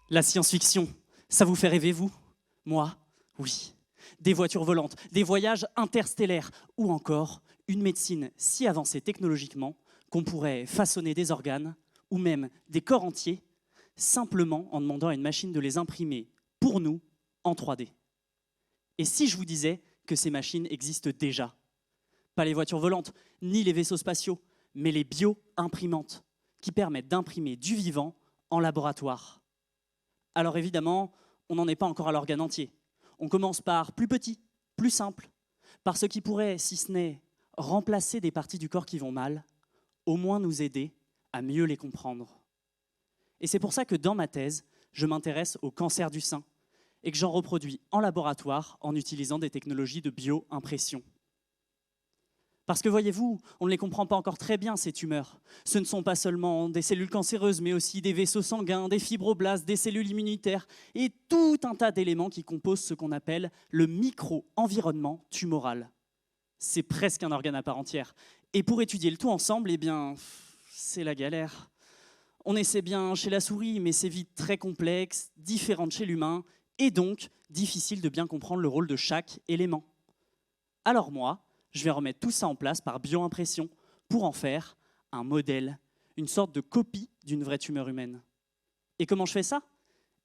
La science-fiction, ça vous fait rêver, vous? Moi, oui. Des voitures volantes, des voyages interstellaires ou encore une médecine si avancée technologiquement qu'on pourrait façonner des organes ou même des corps entiers simplement en demandant à une machine de les imprimer pour nous en 3D. Et si je vous disais que ces machines existent déjà? Pas les voitures volantes, ni les vaisseaux spatiaux, mais les bio-imprimantes qui permettent d'imprimer du vivant en laboratoire. Alors évidemment, on n'en est pas encore à l'organe entier. On commence par plus petit, plus simple, par ce qui pourrait, si ce n'est remplacer des parties du corps qui vont mal, au moins nous aider à mieux les comprendre. Et c'est pour ça que dans ma thèse, je m'intéresse au cancer du sein et que j'en reproduis en laboratoire en utilisant des technologies de bio-impression. Parce que voyez-vous, on ne les comprend pas encore très bien, ces tumeurs. Ce ne sont pas seulement des cellules cancéreuses, mais aussi des vaisseaux sanguins, des fibroblastes, des cellules immunitaires et tout un tas d'éléments qui composent ce qu'on appelle le micro-environnement tumoral. C'est presque un organe à part entière. Et pour étudier le tout ensemble, eh bien, c'est la galère. On essaie bien chez la souris, mais c'est vite très complexe, différent de chez l'humain, et donc difficile de bien comprendre le rôle de chaque élément. Alors moi, je vais remettre tout ça en place par bioimpression pour en faire un modèle, une sorte de copie d'une vraie tumeur humaine. Et comment je fais ça?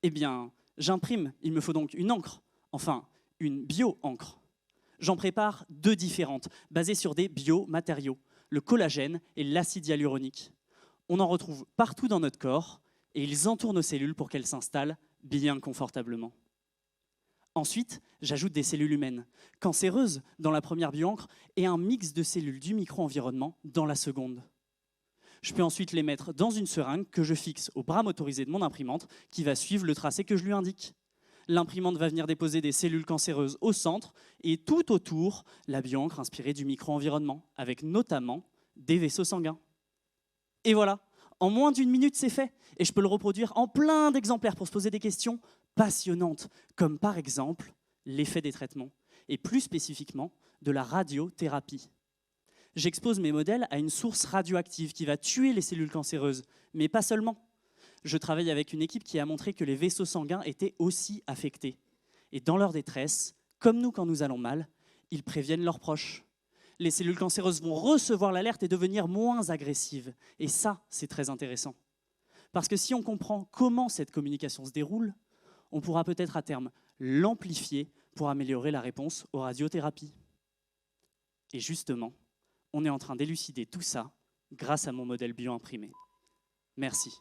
Eh bien, j'imprime, il me faut donc une encre, enfin une bio-encre. J'en prépare 2 différentes, basées sur des biomatériaux, le collagène et l'acide hyaluronique. On en retrouve partout dans notre corps et ils entourent nos cellules pour qu'elles s'installent bien confortablement. Ensuite, j'ajoute des cellules humaines, cancéreuses dans la première bioencre et un mix de cellules du micro-environnement dans la seconde. Je peux ensuite les mettre dans une seringue que je fixe au bras motorisé de mon imprimante qui va suivre le tracé que je lui indique. L'imprimante va venir déposer des cellules cancéreuses au centre et tout autour, la bioencre inspirée du micro-environnement, avec notamment des vaisseaux sanguins. Et voilà, en moins d'1 minute, c'est fait. Et je peux le reproduire en plein d'exemplaires pour se poser des questions passionnantes, comme par exemple l'effet des traitements, et plus spécifiquement de la radiothérapie. J'expose mes modèles à une source radioactive qui va tuer les cellules cancéreuses, mais pas seulement. Je travaille avec une équipe qui a montré que les vaisseaux sanguins étaient aussi affectés. Et dans leur détresse, comme nous quand nous allons mal, ils préviennent leurs proches. Les cellules cancéreuses vont recevoir l'alerte et devenir moins agressives. Et ça, c'est très intéressant. Parce que si on comprend comment cette communication se déroule, on pourra peut-être à terme l'amplifier pour améliorer la réponse aux radiothérapies. Et justement, on est en train d'élucider tout ça grâce à mon modèle bioimprimé. Merci.